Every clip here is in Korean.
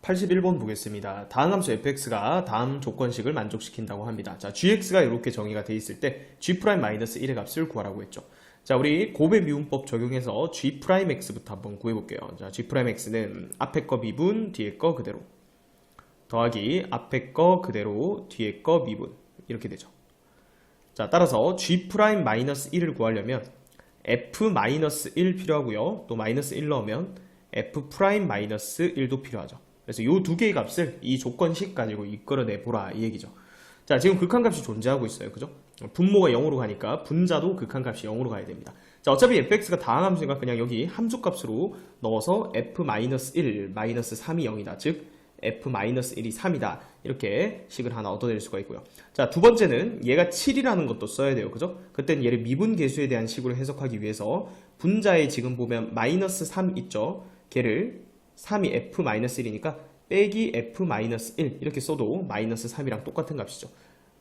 81번 보겠습니다. 다음 함수 fx가 다음 조건식을 만족시킨다고 합니다. 자, gx가 이렇게 정의가 돼 있을 때 g'-1의 값을 구하라고 했죠. 자, 우리 곱의 미분법 적용해서 g'x부터 한번 구해볼게요. 자, g'x는 앞에 거 미분, 뒤에 거 그대로 더하기 앞에 거 그대로, 뒤에 거 미분 이렇게 되죠. 자, 따라서 g'-1을 구하려면 f-1 필요하고요. 또 마이너스 1 넣으면 f'-1도 필요하죠. 그래서 이 두 개의 값을 이 조건식 가지고 이끌어내 보라 이 얘기죠. 자, 지금 극한값이 존재하고 있어요. 그죠? 분모가 0으로 가니까 분자도 극한값이 0으로 가야 됩니다. 자, 어차피 fx가 다항함수니까 그냥 여기 함수값으로 넣어서 f-1, -3이 0이다. 즉 f-1이 3이다. 이렇게 식을 하나 얻어낼 수가 있고요. 자, 두 번째는 얘가 7이라는 것도 써야 돼요. 그죠? 그때는 얘를 미분계수에 대한 식으로 해석하기 위해서 분자에 지금 보면 -3 있죠? 걔를 3이 f-1이니까 빼기 f-1 이렇게 써도 -3이랑 똑같은 값이죠.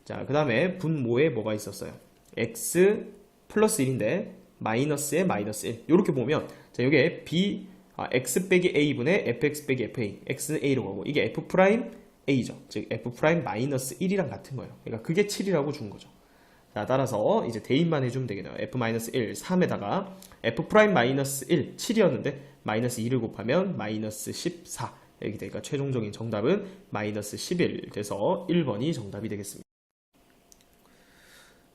자, 그 다음에 분모에 뭐가 있었어요? x 플러스 1인데 마이너스에 -1 이렇게 보면 자, 여기에 x 빼기 a분의 fx 빼기 fa x는 a로 가고 이게 f'-a죠. 즉 f'-1이랑 같은 거예요. 그러니까 그게 7이라고 준 거죠. 자, 따라서 이제 대입만 해주면 되겠네요. f-1 3에다가 f'-1 7이었는데 마이너스 2를 곱하면 마이너스 14 이렇게 되니까 최종적인 정답은 마이너스 11 돼서 1번이 정답이 되겠습니다.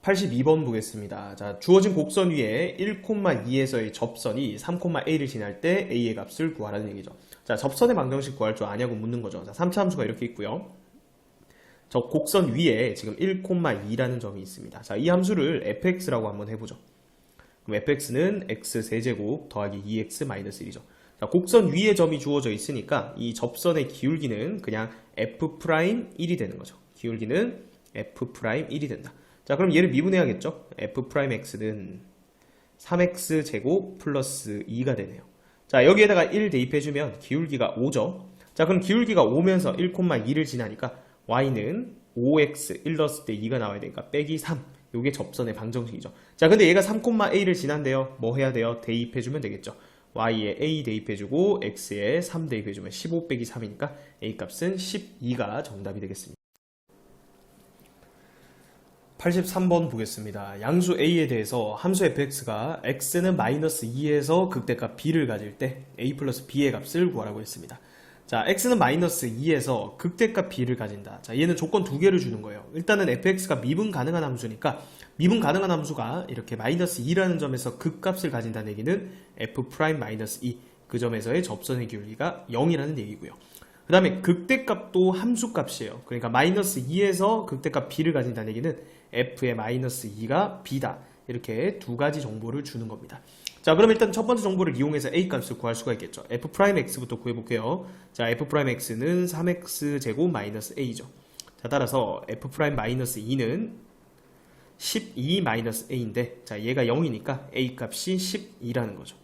82번 보겠습니다. 자, 주어진 곡선 위에 1,2에서의 접선이 3,a를 지날 때 a의 값을 구하라는 얘기죠. 자, 접선의 방정식 구할 줄 아냐고 묻는 거죠. 자, 3차 함수가 이렇게 있고요. 저 곡선 위에 지금 1,2라는 점이 있습니다. 자, 이 함수를 fx라고 한번 해보죠. 그럼 fx는 x세제곱 더하기 2x-1이죠. 자, 곡선 위에 점이 주어져 있으니까 이 접선의 기울기는 그냥 f'1이 되는 거죠. 기울기는 f'1이 된다. 자, 그럼 얘를 미분해야겠죠? f'x는 3x제곱 플러스 2가 되네요. 자, 여기에다가 1 대입해주면 기울기가 5죠. 자, 그럼 기울기가 5면서 1,2를 지나니까 y는 5x 1 넣었을 때 2가 나와야 되니까 빼기 3. 요게 접선의 방정식이죠. 자, 근데 얘가 3,a를 지난대요. 뭐 해야 돼요? 대입해주면 되겠죠. y에 a 대입해주고 x에 3 대입해주면 15 빼기 3이니까 a 값은 12가 정답이 되겠습니다. 83번 보겠습니다. 양수 a에 대해서 함수 fx가 x는 -2에서 극대값 b를 가질 때 a 플러스 b의 값을 구하라고 했습니다. 자, x는 -2에서 극대값 b를 가진다. 자, 얘는 조건 두 개를 주는 거예요. 일단은 fx가 미분 가능한 함수니까 미분 가능한 함수가 이렇게 -2라는 점에서 극값을 가진다는 얘기는 f'-2 그 점에서의 접선의 기울기가 0이라는 얘기고요. 그 다음에 극대값도 함수값이에요. 그러니까 -2에서 극대값 b를 가진다는 얘기는 f의 -2가 b다. 이렇게 두 가지 정보를 주는 겁니다. 자, 그럼 일단 첫 번째 정보를 이용해서 a 값을 구할 수가 있겠죠. f'x부터 구해볼게요. 자, f'x는 3x제곱 -a죠. 자, 따라서 f'-2는 12-a인데 자, 얘가 0이니까 a 값이 12라는 거죠.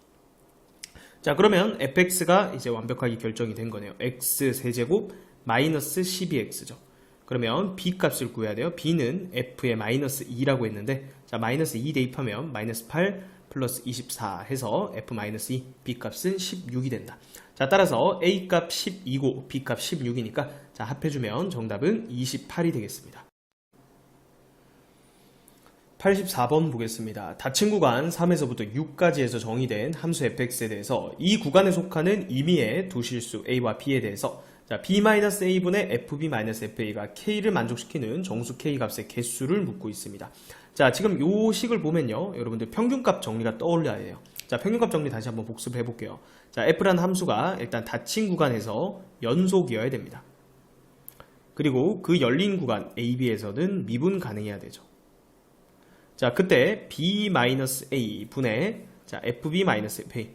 자, 그러면 fx가 이제 완벽하게 결정이 된 거네요. x세제곱 -12x죠. 그러면 b 값을 구해야 돼요. b는 f의 -2라고 했는데 자, -2 대입하면 -8 플러스 24 해서 f-2 b 값은 16이 된다. 자, 따라서 a 값 12고 b 값 16이니까 자, 합해주면 정답은 28이 되겠습니다. 84번 보겠습니다. 닫힌 구간 3에서부터 6까지에서 정의된 함수 fx에 대해서 이 구간에 속하는 임의의 두 실수 a와 b에 대해서 자, b-a분의 fb-fa가 k를 만족시키는 정수 k 값의 개수를 묻고 있습니다. 자, 지금 요 식을 보면요, 여러분들 평균값 정리가 떠올려야 해요. 자, 평균값 정리 다시 한번 복습해 볼게요. 자, f라는 함수가 일단 닫힌 구간에서 연속이어야 됩니다. 그리고 그 열린 구간 ab에서는 미분 가능해야 되죠. 자, 그때 b-a 분의 자, fb-fa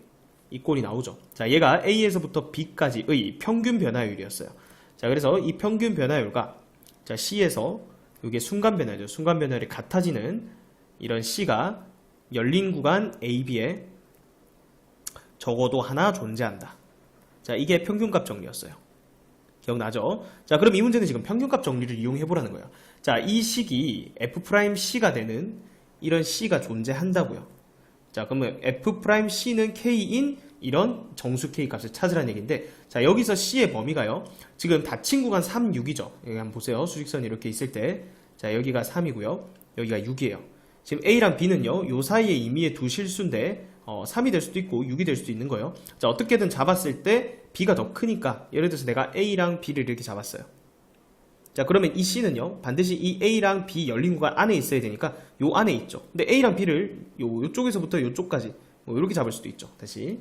이 꼴이 나오죠. 자, 얘가 a에서부터 b까지의 평균 변화율이었어요. 자, 그래서 이 평균 변화율과 자, c에서 이게 순간 변화죠. 순간 변화율이 같아지는 이런 c가 열린 구간 ab에 적어도 하나 존재한다. 자, 이게 평균값 정리였어요. 기억나죠? 자, 그럼 이 문제는 지금 평균값 정리를 이용해 보라는 거예요. 자, 이 식이 f'c가 되는 이런 c가 존재한다고요. 자, 그러면 f'c는 k인 이런 정수 K 값을 찾으라는 얘기인데, 자, 여기서 C의 범위가요, 지금 닫힌 구간 3, 6이죠. 여기 한번 보세요. 수직선이 이렇게 있을 때, 자, 여기가 3이고요. 여기가 6이에요. 지금 A랑 B는요, 요 사이에 임의의 두 실수인데, 3이 될 수도 있고 6이 될 수도 있는 거예요. 자, 어떻게든 잡았을 때 B가 더 크니까, 예를 들어서 내가 A랑 B를 이렇게 잡았어요. 자, 그러면 이 C는요, 반드시 이 A랑 B 열린 구간 안에 있어야 되니까 요 안에 있죠. 근데 A랑 B를 요쪽에서부터 요쪽까지 뭐 이렇게 잡을 수도 있죠. 다시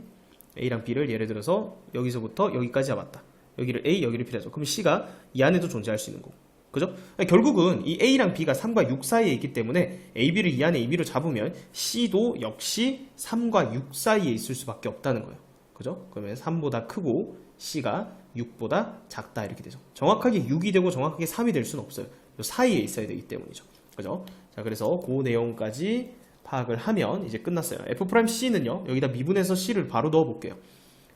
A랑 B를 예를 들어서 여기서부터 여기까지 잡았다. 여기를 A, 여기를 B라죠. 그럼 C가 이 안에도 존재할 수 있는 거고. 그죠? 결국은 이 A랑 B가 3과 6 사이에 있기 때문에 A, B를 이 안에 이 B로 잡으면 C도 역시 3과 6 사이에 있을 수밖에 없다는 거예요. 그죠? 그러면 3보다 크고 C가 6보다 작다 이렇게 되죠. 정확하게 6이 되고 정확하게 3이 될 수는 없어요. 요 사이에 있어야 되기 때문이죠. 그죠? 자, 그래서 그 내용까지 파악을 하면 이제 끝났어요. F'C는요, 여기다 미분해서 C를 바로 넣어 볼게요.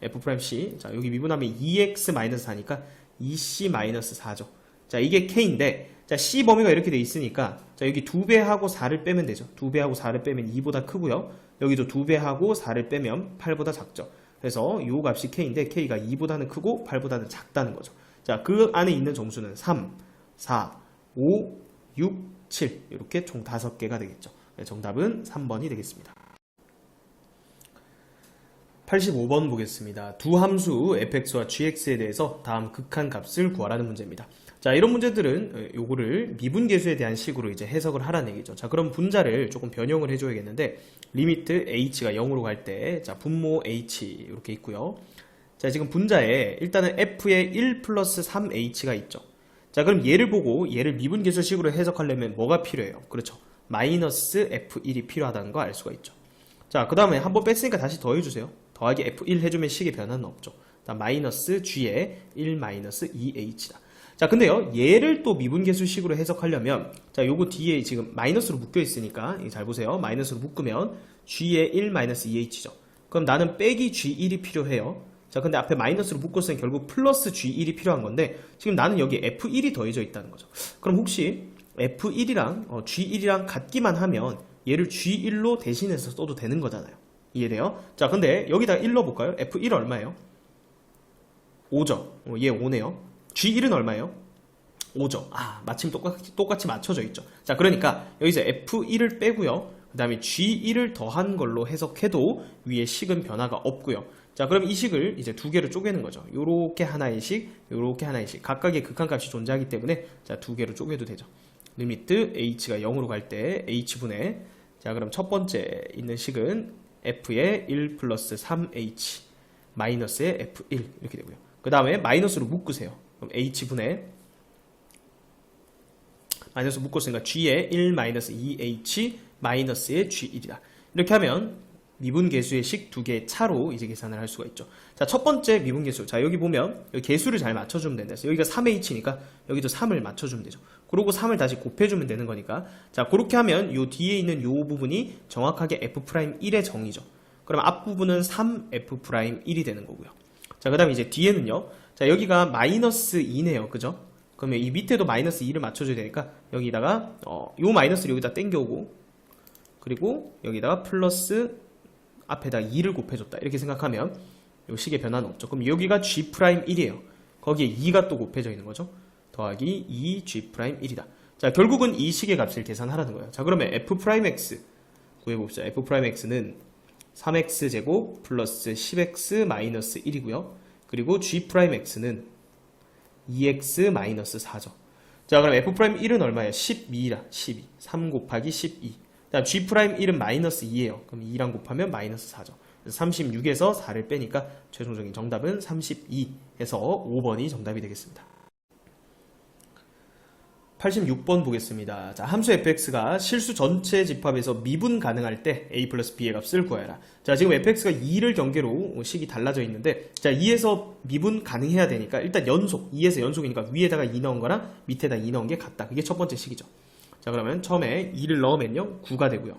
F'C. 자, 여기 미분하면 2x-4니까 2c-4죠. 자, 이게 K인데, 자, C 범위가 이렇게 돼 있으니까, 자, 여기 2배하고 4를 빼면 되죠. 2배하고 4를 빼면 2보다 크고요. 여기도 2배하고 4를 빼면 8보다 작죠. 그래서 이 값이 K인데, K가 2보다는 크고 8보다는 작다는 거죠. 자, 그 안에 있는 정수는 3, 4, 5, 6, 7 이렇게 총 5개가 되겠죠. 네, 정답은 3번이 되겠습니다. 85번 보겠습니다. 두 함수 fx와 gx에 대해서 다음 극한값을 구하라는 문제입니다. 자, 이런 문제들은 요거를 미분계수에 대한 식으로 이제 해석을 하라는 얘기죠. 자, 그럼 분자를 조금 변형을 해줘야겠는데, 리미트 h가 0으로 갈 때, 자, 분모 h 이렇게 있고요. 자, 지금 분자에 일단은 f에 1 플러스 3h가 있죠. 자, 그럼 얘를 보고 얘를 미분계수식으로 해석하려면 뭐가 필요해요? 그렇죠. 마이너스 f1이 필요하다는 거 알 수가 있죠. 자, 그 다음에 한번 뺐으니까 다시 더해주세요. 더하기 f1 해주면 식의 변화는 없죠. 마이너스 g에 1 마이너스 2h다. 자, 근데요, 얘를 또 미분계수식으로 해석하려면, 자, 요거 뒤에 지금 마이너스로 묶여 있으니까, 잘 보세요. 마이너스로 묶으면 g에 1 마이너스 2h죠. 그럼 나는 빼기 g1이 필요해요. 자, 근데 앞에 마이너스로 묶었으면 결국 플러스 g1이 필요한 건데, 지금 나는 여기 f1이 더해져 있다는 거죠. 그럼 혹시 f1이랑 g1이랑 같기만 하면 얘를 g1로 대신해서 써도 되는 거잖아요. 이해돼요? 자, 근데 여기다 1 넣어볼까요? f1 얼마예요? 5죠. 얘 5네요. G1은 얼마예요? 5죠. 아, 마침 똑같이 맞춰져 있죠. 자, 그러니까 여기서 F1을 빼고요. 그 다음에 G1을 더한 걸로 해석해도 위에 식은 변화가 없고요. 자, 그럼 이 식을 이제 두 개로 쪼개는 거죠. 요렇게 하나의 식, 요렇게 하나의 식. 각각의 극한값이 존재하기 때문에, 자, 두 개로 쪼개도 되죠. 리미트 h가 0으로 갈 때 h분의, 자, 그럼 첫 번째 있는 식은 f의 1 플러스 3h 마이너스의 f1 이렇게 되고요. 그 다음에 마이너스로 묶으세요. 그럼 h분의 마이너스 묶었으니까 g의 1 마이너스 2h 마이너스의 g1이다. 이렇게 하면 미분계수의 식 두 개의 차로 이제 계산을 할 수가 있죠. 자, 첫 번째 미분계수. 자, 여기 보면 여기 계수를 잘 맞춰주면 된다. 여기가 3h니까 여기도 3을 맞춰주면 되죠. 그리고 3을 다시 곱해주면 되는 거니까. 자, 그렇게 하면 요 뒤에 있는 요 부분이 정확하게 f'1의 정의죠. 그럼 앞부분은 3f'1이 되는 거고요. 자, 그 다음에 이제 뒤에는요. 자, 여기가 마이너스 2네요. 그죠? 그러면 이 밑에도 마이너스 2를 맞춰줘야 되니까 여기다가 요 마이너스를 여기다 땡겨오고, 그리고 여기다가 플러스 앞에다 2를 곱해줬다. 이렇게 생각하면 요 식의 변화는 없죠. 그럼 여기가 G'1이에요. 거기에 2가 또 곱해져 있는 거죠. 더하기 2G'1이다. 자, 결국은 이 식의 값을 계산하라는 거예요. 자, 그러면 F'X 구해봅시다. F'X는 3x제곱 플러스 10x 마이너스 1이고요. 그리고 G'X는 2x 마이너스 4죠. 자, 그럼 F'1은 얼마예요? 12라. 12. 3 곱하기 12. 자, G'1은 마이너스 2예요. 그럼 2랑 곱하면 마이너스 4죠. 36에서 4를 빼니까 최종적인 정답은 32에서 5번이 정답이 되겠습니다. 86번 보겠습니다. 자, 함수 fx가 실수 전체 집합에서 미분 가능할 때 a 플러스 b의 값을 구하여라. 자, 지금 fx가 2를 경계로 식이 달라져 있는데, 자, 2에서 미분 가능해야 되니까 일단 연속, 2에서 연속이니까 위에다가 2 넣은 거랑 밑에다 2 넣은 게 같다. 그게 첫 번째 식이죠. 자, 그러면 처음에 2를 넣으면요 9가 되고요.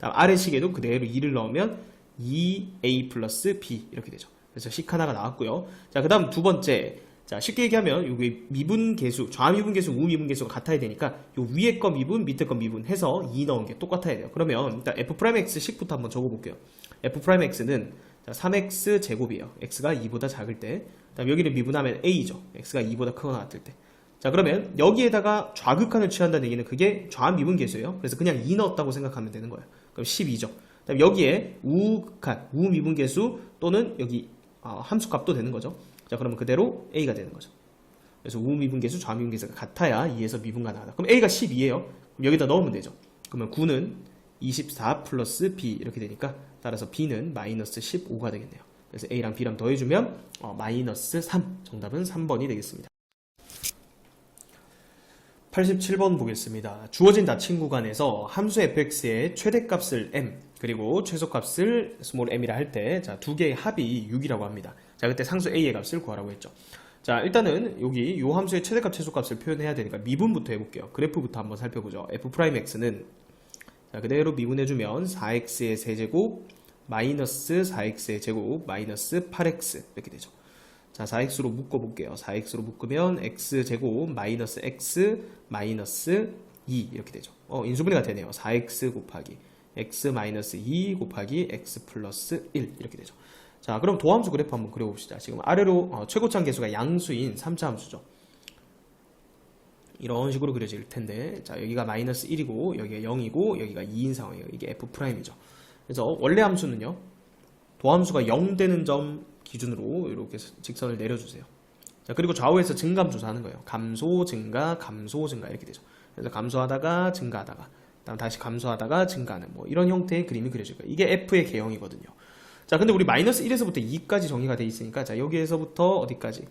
다음 아래 식에도 그대로 2를 넣으면 2a 플러스 b 이렇게 되죠. 그래서 식 하나가 나왔고요. 자, 그 다음 두 번째, 자, 쉽게 얘기하면 여기 미분계수, 좌미분계수, 우미분계수가 같아야 되니까 요 위에 거 미분, 밑에 거 미분 해서 2 넣은 게 똑같아야 돼요. 그러면 일단 f'x 식부터 한번 적어볼게요. f'x는 자, 3x 제곱이에요. x가 2보다 작을 때. 그다음 여기를 미분하면 a죠. x가 2보다 크거나 같을 때. 자, 그러면 여기에다가 좌극한을 취한다는 얘기는 그게 좌미분계수예요. 그래서 그냥 2 넣었다고 생각하면 되는 거예요. 그럼 12죠. 그다음 여기에 우극한, 우미분계수 또는 여기 함수값도 되는 거죠. 자, 그러면 그대로 a가 되는 거죠. 그래서 우미분계수, 좌미분계수가 같아야 2에서 미분 가능하다. 그럼 a가 12예요. 그럼 여기다 넣으면 되죠. 그러면 9는 24 플러스 b 이렇게 되니까 따라서 b는 마이너스 15가 되겠네요. 그래서 a랑 b랑 더해주면 마이너스 3. 정답은 3번이 되겠습니다. 87번 보겠습니다. 주어진 닫힌 구간에서 함수 fx의 최대값을 m 그리고 최소값을 m이라 할 때 두 개의 합이 6이라고 합니다. 자, 그때 상수 a의 값을 구하라고 했죠. 자, 일단은 여기 요 함수의 최대값 최소값을 표현해야 되니까 미분부터 해볼게요. 그래프부터 한번 살펴보죠. f'x는 자, 그대로 미분해주면 4x의 세제곱 마이너스 4x의 제곱 마이너스 8x 이렇게 되죠. 자, 4x로 묶어볼게요. 4x로 묶으면 x제곱 마이너스 x 마이너스 2 이렇게 되죠. 인수분해가 되네요. 4x 곱하기 x 마이너스 2 곱하기 x 플러스 1 이렇게 되죠. 자, 그럼 도함수 그래프 한번 그려봅시다. 지금 아래로 최고차항 계수가 양수인 3차 함수죠. 이런 식으로 그려질 텐데, 자, 여기가 마이너스 1이고 여기가 0이고 여기가 2인 상황이에요. 이게 f'이죠. 그래서 원래 함수는요, 도함수가 0 되는 점 기준으로 이렇게 직선을 내려주세요. 자, 그리고 좌우에서 증감 조사하는 거예요. 감소, 증가, 감소, 증가 이렇게 되죠. 그래서 감소하다가 증가하다가, 그다음 다시 감소하다가 증가하는 뭐 이런 형태의 그림이 그려질 거예요. 이게 f의 개형이거든요. 자, 근데 우리 마이너스 1에서부터 2까지 정의가 돼 있으니까, 자, 여기에서부터 어디까지?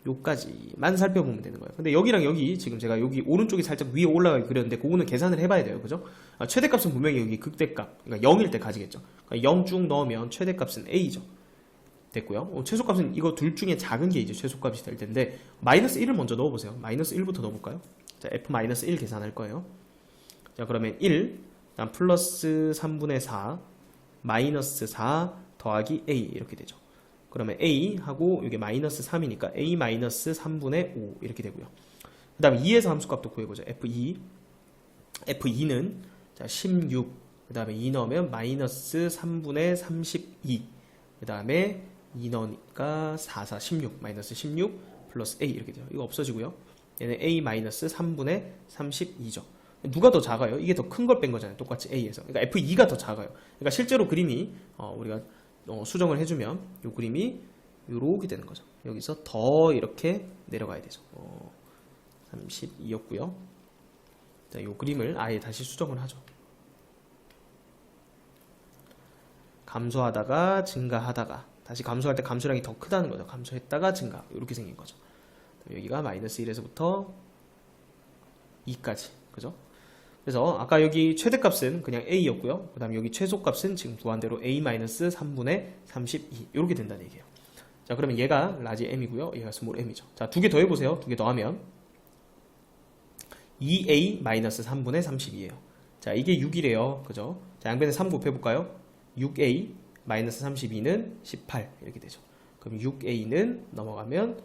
요까지만 살펴보면 되는 거예요. 근데 여기랑 여기 지금 제가 여기 오른쪽이 살짝 위에 올라가게 그렸는데 그거는 계산을 해봐야 돼요. 그죠? 최대값은 분명히 여기 극대값, 그러니까 0일 때 가지겠죠. 그러니까 0 쭉 넣으면 최대값은 a죠. 됐고요. 최소값은 이거 둘 중에 작은 게 이제 최소값이 될 텐데 마이너스 1을 먼저 넣어보세요. 마이너스 1부터 넣어볼까요? 자, f-1 계산할 거예요. 자, 그러면 1, 다음 플러스 3분의 4 마이너스 4 더하기 a 이렇게 되죠. 그러면 a 하고 이게 마이너스 3이니까 a 마이너스 3분의 5 이렇게 되고요. 그 다음에 2에서 함수값도 구해보죠. f2는 자 16, 그 다음에 2 넣으면 마이너스 3분의 32, 그 다음에 2 넣으니까 4, 4, 16, 마이너스 16 플러스 a 이렇게 돼요. 이거 없어지고요. 얘는 a 마이너스 3분의 32죠. 누가 더 작아요? 이게 더 큰 걸 뺀 거잖아요. 똑같이 a에서. 그러니까 f2가 더 작아요. 그러니까 실제로 그림이 우리가 수정을 해주면 이 그림이 이렇게 되는 거죠. 여기서 더 이렇게 내려가야 되죠. 32였고요. 자, 이 그림을 아예 다시 수정을 하죠. 감소하다가 증가하다가 다시 감소할 때 감소량이 더 크다는 거죠. 감소했다가 증가 이렇게 생긴 거죠. 여기가 마이너스 1에서부터 2까지 그죠? 그래서 아까 여기 최대값은 그냥 a였고요. 그 다음에 여기 최소값은 지금 구한 대로 a-3분의 32 이렇게 된다는 얘기예요. 자, 그러면 얘가 라지 m이고요. 얘가 스몰 m이죠. 자, 두 개 더 해보세요. 두 개 더 하면 2a-3분의 32예요. 자, 이게 6이래요. 그죠? 자, 양변에 3 곱해볼까요? 6a-32는 18 이렇게 되죠. 그럼 6a는 넘어가면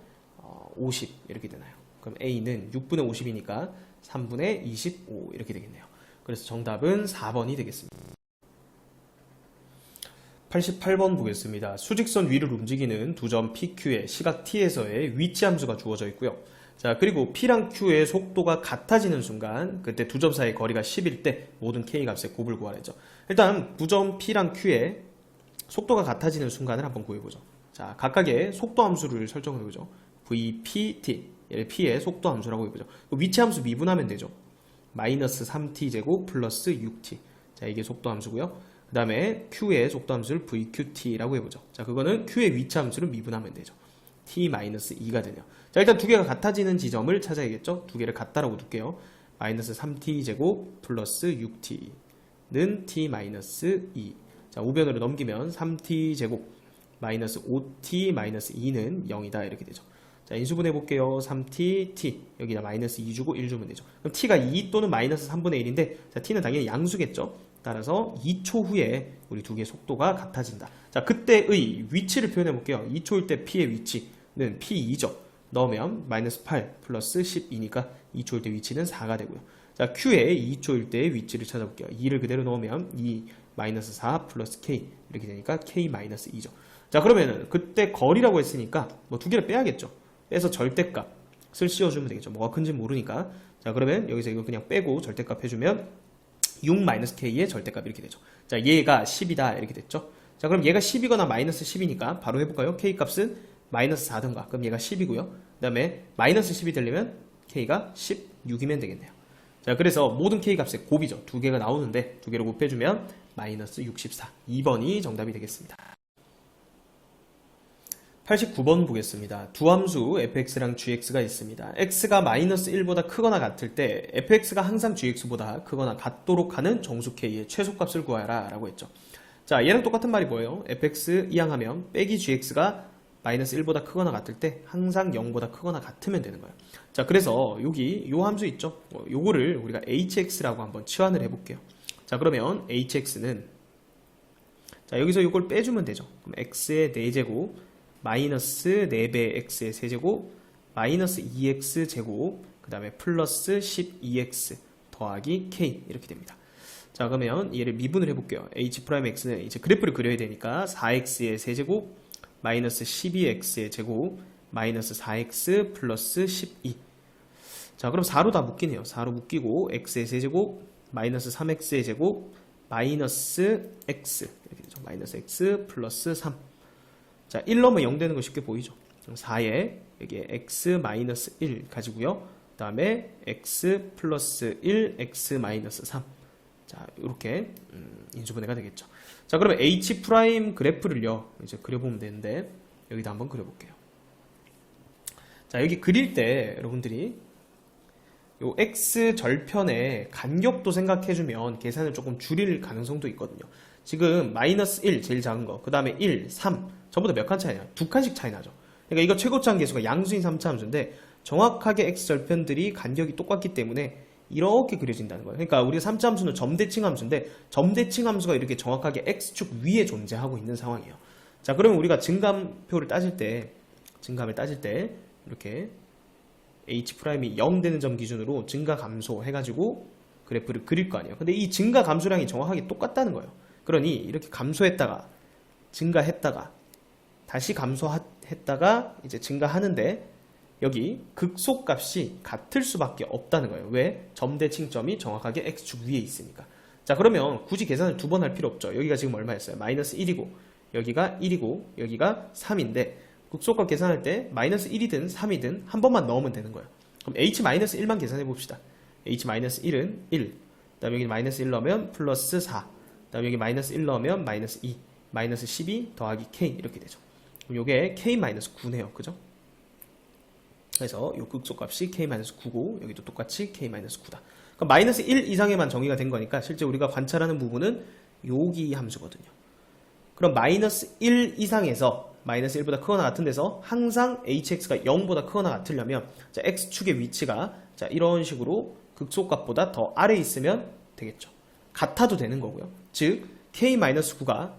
50 이렇게 되나요? 그럼 a는 6분의 50이니까 3분의 25 이렇게 되겠네요. 그래서 정답은 4번이 되겠습니다. 88번 보겠습니다. 수직선 위를 움직이는 두 점 PQ의 시각 T에서의 위치 함수가 주어져 있고요. 자, 그리고 P랑 Q의 속도가 같아지는 순간 그때 두 점 사이의 거리가 10일 때 모든 K 값의 곱을 구하랬죠. 일단 두 점 P랑 Q의 속도가 같아지는 순간을 한번 구해보죠. 자, 각각의 속도 함수를 설정해보죠. VPT P의 속도 함수라고 해보죠. 위치 함수 미분하면 되죠. 마이너스 3t 제곱 플러스 6t. 자, 이게 속도 함수고요. 그 다음에 Q의 속도 함수를 VQT라고 해보죠. 자, 그거는 Q의 위치 함수를 미분하면 되죠. t-2가 되네요. 자, 일단 두 개가 같아지는 지점을 찾아야겠죠. 두 개를 같다라고 둘게요. 마이너스 3t 제곱 플러스 6t는 t-2. 자, 우변으로 넘기면 3t 제곱 마이너스 5t 마이너스 2는 0이다 이렇게 되죠. 자, 인수분해 볼게요. 3t, t. 여기다 마이너스 2 주고 1 주면 되죠. 그럼 t가 2 또는 마이너스 3분의 1인데, 자, t는 당연히 양수겠죠. 따라서 2초 후에 우리 두 개의 속도가 같아진다. 자, 그때의 위치를 표현해 볼게요. 2초일 때 p의 위치는 p2죠. 넣으면 마이너스 8 플러스 12니까 2초일 때 위치는 4가 되고요. 자, q의 2초일 때의 위치를 찾아볼게요. 2를 그대로 넣으면 2 마이너스 4 플러스 k 이렇게 되니까 k 마이너스 2죠. 자, 그러면은 그때 거리라고 했으니까 뭐 두 개를 빼야겠죠. 빼서 절대값을 씌워주면 되겠죠. 뭐가 큰지 모르니까. 자, 그러면 여기서 이거 그냥 빼고 절대값 해주면 6-k의 절대값 이렇게 되죠. 자, 얘가 10이다 이렇게 됐죠. 자, 그럼 얘가 10이거나 마이너스 10이니까 바로 해볼까요? k 값은 마이너스 4든가. 그럼 얘가 10이고요. 그 다음에 마이너스 10이 되려면 k가 16이면 되겠네요. 자, 그래서 모든 k 값의 곱이죠. 두 개가 나오는데 두 개로 곱해주면 마이너스 64. 2번이 정답이 되겠습니다. 89번 보겠습니다. 두 함수 fx랑 gx가 있습니다. x가 마이너스 1보다 크거나 같을 때 fx가 항상 gx보다 크거나 같도록 하는 정수 k의 최소값을 구하라 라고 했죠. 자, 얘랑 똑같은 말이 뭐예요? fx 이항하면 빼기 gx가 마이너스 1보다 크거나 같을 때 항상 0보다 크거나 같으면 되는 거예요. 자, 그래서 여기 요 함수 있죠? 요거를 우리가 hx라고 한번 치환을 해볼게요. 자, 그러면 hx는 자, 여기서 요걸 빼주면 되죠. 그럼 x의 4제곱 마이너스 4배 x의 세제곱 마이너스 2x 제곱 그 다음에 플러스 12x 더하기 k 이렇게 됩니다. 자, 그러면 얘를 미분을 해볼게요. h'x는 이제 그래프를 그려야 되니까 4x의 세제곱 마이너스 12x의 제곱 마이너스 4x 플러스 12. 자, 그럼 4로 다 묶이네요. 4로 묶이고 x의 세제곱 마이너스 3x의 제곱 마이너스 x 이렇게 되죠. 마이너스 x 플러스 3. 자, 1 넣으면 0 되는 거 쉽게 보이죠. 4에 여기에 x 마이너스 1 가지고요. 그 다음에 x 플러스 1 x 마이너스 3. 자, 이렇게 인수분해가 되겠죠. 자, 그러면 h 프라임 그래프를요 이제 그려보면 되는데 여기다 한번 그려볼게요. 자, 여기 그릴 때 여러분들이 요 x 절편의 간격도 생각해주면 계산을 조금 줄일 가능성도 있거든요. 지금 마이너스 1 제일 작은 거, 그 다음에 1, 3 전부 다 몇 칸 차이냐? 2칸씩 차이 나죠. 그러니까 이거 최고차항 계수가 양수인 3차 함수인데 정확하게 x 절편들이 간격이 똑같기 때문에 이렇게 그려진다는 거예요. 그러니까 우리가 3차 함수는 점대칭 함수인데 점대칭 함수가 이렇게 정확하게 x축 위에 존재하고 있는 상황이에요. 자, 그러면 우리가 증감표를 따질 때 증감을 따질 때 이렇게 h'이 0 되는 점 기준으로 증가 감소 해가지고 그래프를 그릴 거 아니에요. 근데 이 증가 감소량이 정확하게 똑같다는 거예요. 그러니 이렇게 감소했다가 증가했다가 다시 감소했다가 이제 증가하는데 여기 극소값이 같을 수밖에 없다는 거예요. 왜? 점대칭점이 정확하게 x축 위에 있으니까. 자, 그러면 굳이 계산을 두 번 할 필요 없죠. 여기가 지금 얼마였어요? 마이너스 1이고 여기가 1이고 여기가 3인데 극소값 계산할 때 마이너스 1이든 3이든 한 번만 넣으면 되는 거예요. 그럼 h-1만 계산해 봅시다. h-1은 1, 그 다음에 여기 마이너스 1 넣으면 플러스 4, 그 다음에 여기 마이너스 1 넣으면 마이너스 2, 마이너스 12 더하기 k 이렇게 되죠. 그럼 요게 k-9네요. 그죠? 그래서 요 극소값이 k-9고 여기도 똑같이 k-9다. 그럼 마이너스 1 이상에만 정의가 된 거니까 실제 우리가 관찰하는 부분은 여기 함수거든요. 그럼 마이너스 1 이상에서 마이너스 1보다 크거나 같은 데서 항상 hx가 0보다 크거나 같으려면 자, x축의 위치가 자, 이런 식으로 극소값보다 더 아래에 있으면 되겠죠. 같아도 되는 거고요. 즉 k-9가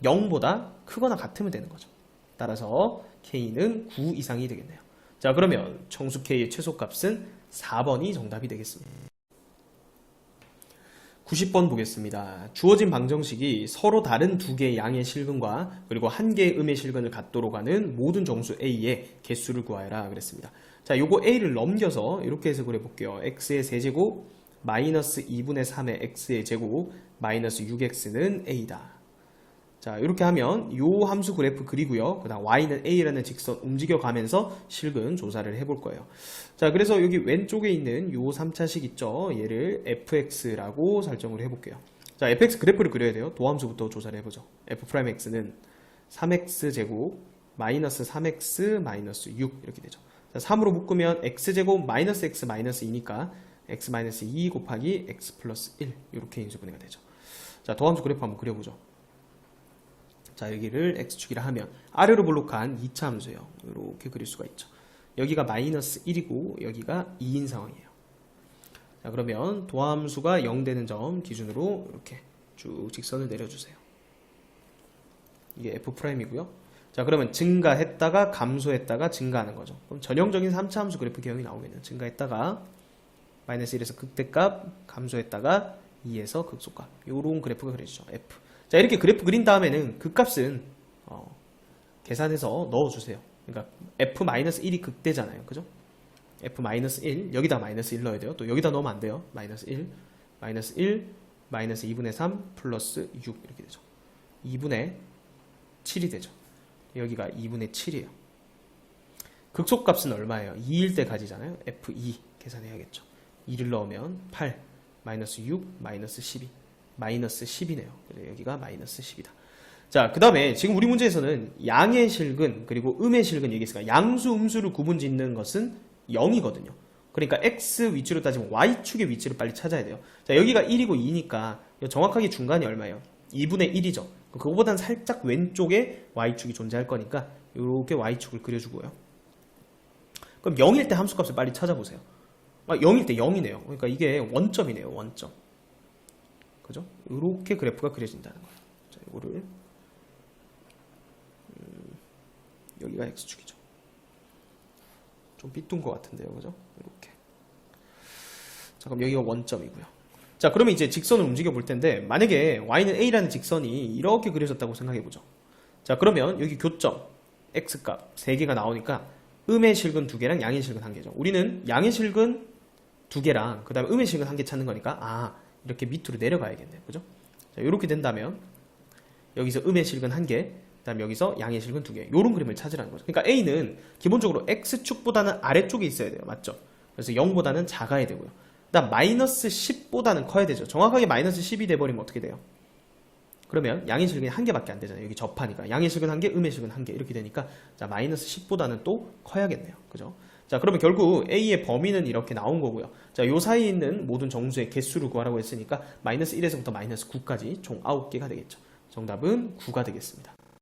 0보다 크거나 같으면 되는 거죠. 따라서 k는 9 이상이 되겠네요. 자, 그러면 정수 k의 최소값은 4번이 정답이 되겠습니다. 90번 보겠습니다. 주어진 방정식이 서로 다른 두 개의 양의 실근과 그리고 한 개의 음의 실근을 갖도록 하는 모든 정수 a의 개수를 구하여라 그랬습니다. 자, 요거 a를 넘겨서 이렇게 해석을 해볼게요. x의 세제곱 마이너스 2분의 3의 x의 제곱 마이너스 6x는 a다. 자, 이렇게 하면 요 함수 그래프 그리고요. 그 다음 y는 a라는 직선 움직여가면서 실근 조사를 해볼 거예요. 자, 그래서 여기 왼쪽에 있는 요 3차식 있죠. 얘를 fx라고 설정을 해볼게요. 자, fx 그래프를 그려야 돼요. 도함수부터 조사를 해보죠. f'x는 3x 제곱 마이너스 3x 마이너스 6 이렇게 되죠. 자, 3으로 묶으면 x제곱 마이너스 x 마이너스 2니까 x 마이너스 2 곱하기 x 플러스 1 이렇게 인수분해가 되죠. 자, 도함수 그래프 한번 그려보죠. 자, 여기를 x축이라 하면 아래로 볼록한 2차 함수예요. 이렇게 그릴 수가 있죠. 여기가 마이너스 1이고 여기가 2인 상황이에요. 자, 그러면 도함수가 0 되는 점 기준으로 이렇게 쭉 직선을 내려주세요. 이게 f'이고요. 자, 그러면 증가했다가 감소했다가 증가하는 거죠. 그럼 전형적인 3차 함수 그래프 개형이 나오겠네요. 증가했다가 마이너스 1에서 극대값, 감소했다가 2에서 극소값. 요런 그래프가 그려지죠. f. 자, 이렇게 그래프 그린 다음에는 그 값은 계산해서 넣어주세요. 그러니까 f-1이 극대잖아요. 그죠? f-1 여기다 -1 넣어야 돼요. 또 여기다 넣으면 안 돼요. -1 -2분의 3 플러스 6 이렇게 되죠. 2분의 7이 되죠. 여기가 2분의 7이에요. 극소값은 얼마예요? 2일 때 가지잖아요. f2 계산해야겠죠. 2를 넣으면 8 -6 -12 -10이네요. 그래서 여기가 -10이다. 자, 그 다음에 지금 우리 문제에서는 양의 실근 그리고 음의 실근 얘기했으니까 양수 음수를 구분 짓는 것은 0이거든요. 그러니까 x 위치로 따지면 y축의 위치를 빨리 찾아야 돼요. 자, 여기가 1이고 2니까 정확하게 중간이 얼마예요? 2분의 1이죠. 그거보단 살짝 왼쪽에 y축이 존재할 거니까 이렇게 y축을 그려주고요. 그럼 0일 때 함수값을 빨리 찾아보세요. 0일 때 0이네요. 그러니까 이게 원점이네요. 원점. 그죠? 이렇게 그래프가 그려진다는 거예요. 자, 이거를 여기가 x축이죠. 좀 삐뚤은 것 같은데요. 그죠? 이렇게. 자, 그럼 여기가 원점이고요. 자, 그러면 이제 직선을 움직여 볼 텐데 만약에 y는 a라는 직선이 이렇게 그려졌다고 생각해 보죠. 자, 그러면 여기 교점 x값 3개가 나오니까 음의 실근 2개랑 양의 실근 1개죠. 우리는 양의 실근 2개랑 그 다음에 음의 실근 1개 찾는 거니까 이렇게 밑으로 내려가야겠네요. 그죠? 자, 이렇게 된다면 여기서 음의 실근 1개, 그 다음에 여기서 양의 실근 2개, 이런 그림을 찾으라는 거죠. 그러니까 a는 기본적으로 x축보다는 아래쪽에 있어야 돼요. 맞죠? 그래서 0보다는 작아야 되고요. 그 다음 마이너스 10보다는 커야 되죠. 정확하게 마이너스 10이 돼버리면 어떻게 돼요? 그러면 양의 실근이 1개밖에 안 되잖아요. 여기 접하니까 양의 실근 1개, 음의 실근 1개 이렇게 되니까 자, 마이너스 10보다는 또 커야겠네요. 그죠? 자, 그러면 결국 a의 범위는 이렇게 나온 거고요. 자, 요 사이에 있는 모든 정수의 개수를 구하라고 했으니까 마이너스 1에서부터 마이너스 9까지 총 9개가 되겠죠. 정답은 9가 되겠습니다.